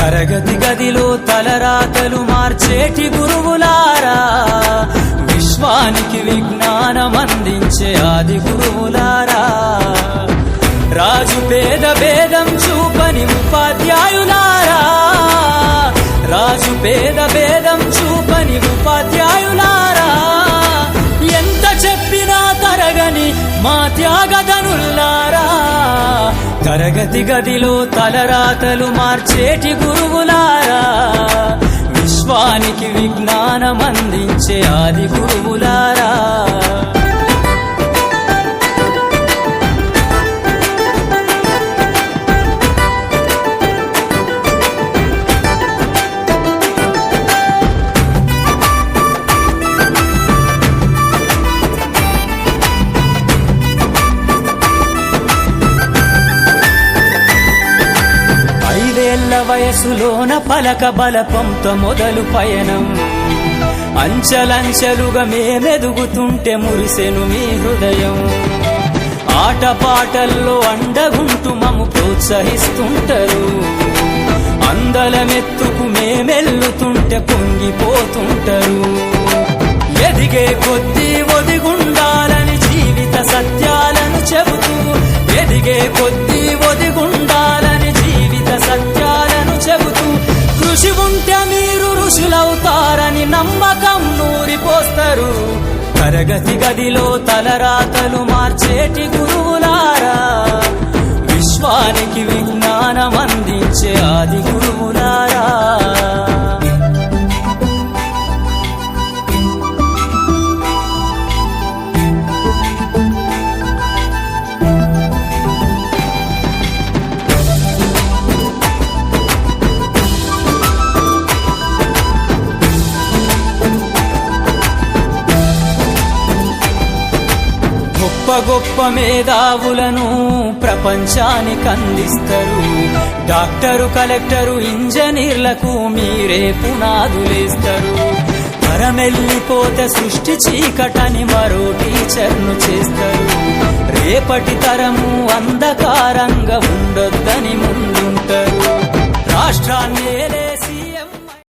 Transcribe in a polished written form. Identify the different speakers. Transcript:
Speaker 1: తరగతి గదిలో తలరాతలు మార్చేటి గురువులారా, విశ్వానికి విజ్ఞానం అందించే ఆది గురువులారా, రాజు పేద భేదం చూపని ఉపాధ్యాయులారా, రాజు పేద భేదం చూపని ఉపాధ్యాయులారా, ఎంత చెప్పినా తరగని మా త్యాగధనుల్లారా, తరగతి గదిలో తలరాతలు మార్చేటి గురువులారా, విశ్వానికి విజ్ఞానం అందించే ఆది గురువులారా. వయసులోన పలక బలపంతో మొదలు పయనం, అంచలంచెలుగా మేమెదుగుతుంటే మురిసెను మీ హృదయం, ఆటపాటల్లో అండగుంటూ మము ప్రోత్సహిస్తుంటారు, అందలమెత్తుకు మేమెల్లుతుంటే పొంగిపోతుంటారు, ఎదిగే కొద్దీ ఒదిగుండాలని జీవిత సత్యాలను చెబుతూ, ఎదిగే కొద్దీ ఒదిగుండాలని జీవిత సత్యాలను చెబుతూ, కృషి ఉంటే మీరు ఋషులవుతారని నమ్మకం నూరిపోస్తారు, తరగతి గదిలో తలరాతలు మార్చేటి గురువులారా, విశ్వానికి విజ్ఞానం అందించే ఆది గురువులారా. గొప్ప గొప్ప మేధావులను ప్రపంచానికి అందిస్తారు, డాక్టరు కలెక్టరు ఇంజనీర్లకు మీరే పునాదులేస్తారు, తరమెల్లిపోతే సృష్టి చీకటని మరో టీచర్ను చేస్తారు, రేపటి తరము అంధకారంగా ఉండొద్దని ముందుంటారు, రాష్ట్రాన్ని